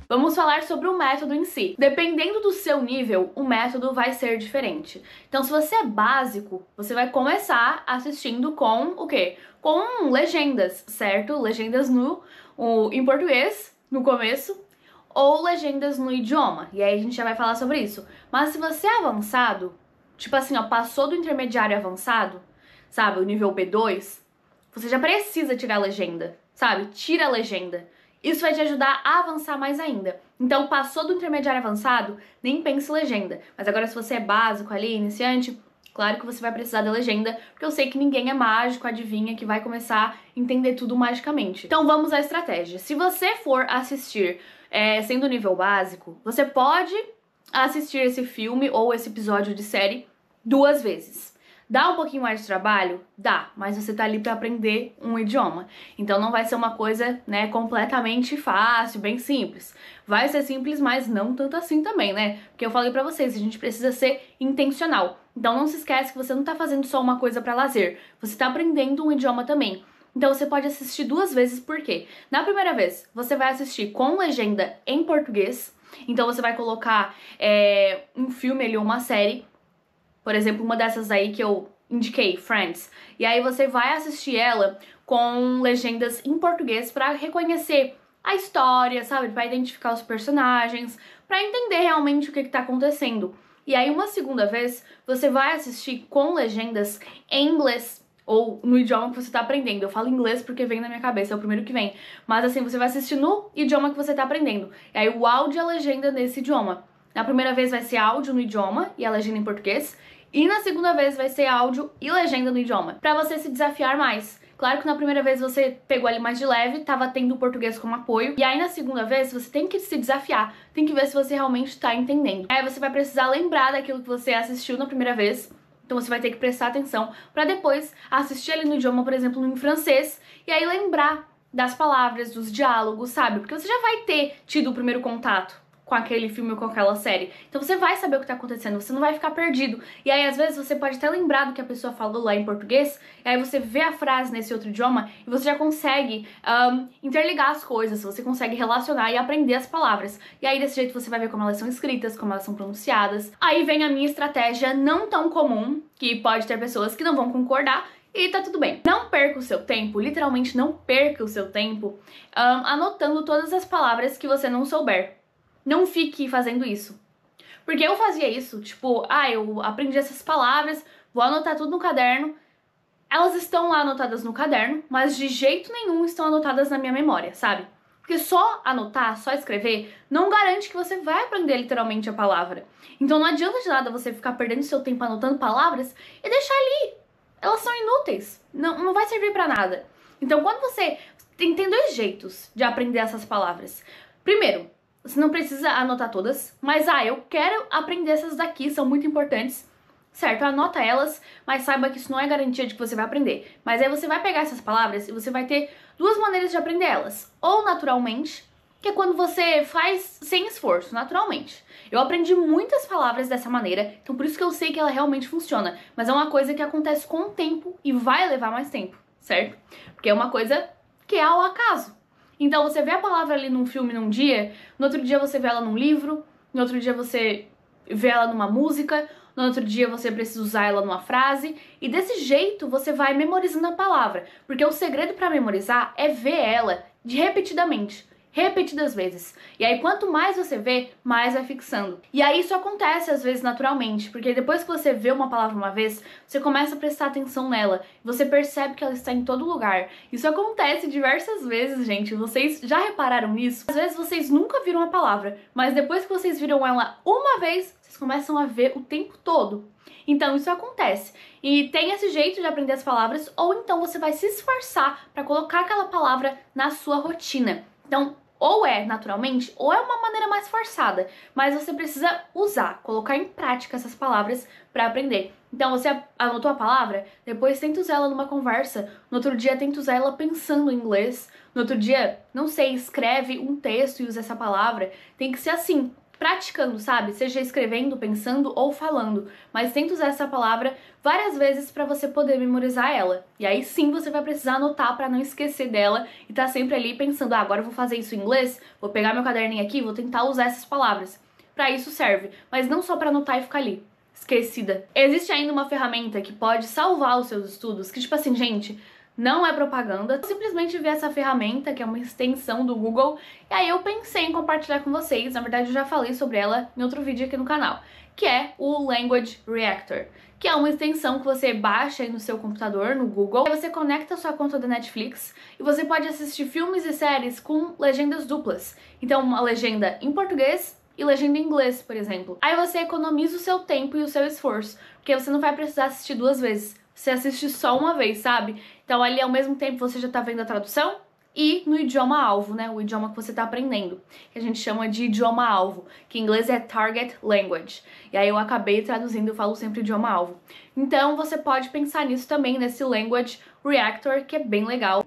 Vamos falar sobre o método em si. Dependendo do seu nível, o método vai ser diferente. Então, se você é básico, você vai começar assistindo com o quê? Com legendas, certo? Legendas em português, no começo, ou legendas no idioma. E aí a gente já vai falar sobre isso. Mas se você é avançado, tipo assim, ó, passou do intermediário avançado, sabe, o nível B2, você já precisa tirar a legenda, sabe? Tira a legenda. Isso vai te ajudar a avançar mais ainda. Então, passou do intermediário avançado, nem pense legenda. Mas agora, se você é básico ali, iniciante, claro que você vai precisar da legenda, porque eu sei que ninguém é mágico, adivinha, que vai começar a entender tudo magicamente. Então, vamos à estratégia. Se você for assistir sendo nível básico, você pode assistir esse filme ou esse episódio de série 2 vezes. Dá um pouquinho mais de trabalho? Dá, mas você tá ali pra aprender um idioma. Então não vai ser uma coisa, né, completamente fácil, bem simples. Vai ser simples, mas não tanto assim também, né? Porque eu falei pra vocês, a gente precisa ser intencional. Então não se esquece que você não tá fazendo só uma coisa pra lazer. Você tá aprendendo um idioma também. Então você pode assistir 2 vezes, por quê? Na primeira vez, você vai assistir com legenda em português. Então você vai colocar um filme ali, uma série. Por exemplo, uma dessas aí que eu indiquei, Friends. E aí você vai assistir ela com legendas em português pra reconhecer a história, sabe? Pra identificar os personagens, pra entender realmente o que tá acontecendo. E aí uma segunda vez, você vai assistir com legendas em inglês ou no idioma que você tá aprendendo. Eu falo inglês porque vem na minha cabeça, é o primeiro que vem. Mas assim, você vai assistir no idioma que você tá aprendendo. E aí o áudio e a legenda nesse idioma. Na primeira vez vai ser áudio no idioma e a legenda em português. E na segunda vez vai ser áudio e legenda no idioma, pra você se desafiar mais. Claro que na primeira vez você pegou ali mais de leve, tava tendo o português como apoio. E aí na segunda vez você tem que se desafiar, tem que ver se você realmente tá entendendo. Aí você vai precisar lembrar daquilo que você assistiu na primeira vez. Então você vai ter que prestar atenção pra depois assistir ali no idioma, por exemplo, em francês, e aí lembrar das palavras, dos diálogos, sabe? Porque você já vai ter tido o primeiro contato com aquele filme ou com aquela série. Então você vai saber o que tá acontecendo, você não vai ficar perdido. E aí, às vezes, você pode até lembrar do que a pessoa falou lá em português, e aí você vê a frase nesse outro idioma, e você já consegue interligar as coisas, você consegue relacionar e aprender as palavras. E aí, desse jeito, você vai ver como elas são escritas, como elas são pronunciadas. Aí vem a minha estratégia não tão comum, que pode ter pessoas que não vão concordar, e tá tudo bem. Não perca o seu tempo, literalmente não perca o seu tempo, anotando todas as palavras que você não souber. Não fique fazendo isso. Porque eu fazia isso, tipo, eu aprendi essas palavras, vou anotar tudo no caderno. Elas estão lá anotadas no caderno, mas de jeito nenhum estão anotadas na minha memória, sabe? Porque só anotar, só escrever, não garante que você vai aprender literalmente a palavra. Então não adianta de nada você ficar perdendo seu tempo anotando palavras e deixar ali. Elas são inúteis, não vai servir pra nada. Então quando você... Tem 2 jeitos de aprender essas palavras. Primeiro, você não precisa anotar todas, mas eu quero aprender essas daqui, são muito importantes, certo? Anota elas, mas saiba que isso não é garantia de que você vai aprender. Mas aí você vai pegar essas palavras e você vai ter 2 maneiras de aprender elas. Ou naturalmente, que é quando você faz sem esforço, naturalmente. Eu aprendi muitas palavras dessa maneira, então por isso que eu sei que ela realmente funciona. Mas é uma coisa que acontece com o tempo e vai levar mais tempo, certo? Porque é uma coisa que é ao acaso. Então você vê a palavra ali num filme num dia, no outro dia você vê ela num livro, no outro dia você vê ela numa música, no outro dia você precisa usar ela numa frase, e desse jeito você vai memorizando a palavra, porque o segredo para memorizar é ver ela repetidas vezes. E aí quanto mais você vê, mais vai fixando. E aí isso acontece às vezes naturalmente, porque depois que você vê uma palavra uma vez, você começa a prestar atenção nela, você percebe que ela está em todo lugar. Isso acontece diversas vezes, gente. Vocês já repararam nisso? Às vezes vocês nunca viram a palavra, mas depois que vocês viram ela uma vez, vocês começam a ver o tempo todo. Então isso acontece. E tem esse jeito de aprender as palavras, ou então você vai se esforçar para colocar aquela palavra na sua rotina. Então, ou é naturalmente, ou é uma maneira mais forçada, mas você precisa usar, colocar em prática essas palavras para aprender. Então você anotou a palavra, depois tenta usar ela numa conversa, no outro dia tenta usar ela pensando em inglês, no outro dia, não sei, escreve um texto e usa essa palavra. Tem que ser assim, praticando, sabe? Seja escrevendo, pensando ou falando, mas tenta usar essa palavra várias vezes para você poder memorizar ela. E aí sim você vai precisar anotar para não esquecer dela e tá sempre ali pensando, ah, agora eu vou fazer isso em inglês, vou pegar meu caderninho aqui, vou tentar usar essas palavras. Para isso serve, mas não só para anotar e ficar ali esquecida. Existe ainda uma ferramenta que pode salvar os seus estudos, que tipo assim, gente, não é propaganda. Eu simplesmente vi essa ferramenta, que é uma extensão do Google, e aí eu pensei em compartilhar com vocês. Na verdade, eu já falei sobre ela em outro vídeo aqui no canal, que é o Language Reactor, que é uma extensão que você baixa aí no seu computador, no Google. Aí você conecta a sua conta da Netflix e você pode assistir filmes e séries com legendas duplas. Então, uma legenda em português e legenda em inglês, por exemplo. Aí você economiza o seu tempo e o seu esforço, porque você não vai precisar assistir 2 vezes. Você assiste só uma vez, sabe? Então ali ao mesmo tempo você já tá vendo a tradução e no idioma alvo, né? O idioma que você tá aprendendo, que a gente chama de idioma alvo, que em inglês é Target Language. E aí eu acabei traduzindo, eu falo sempre idioma alvo. Então você pode pensar nisso também, nesse Language Reactor, que é bem legal.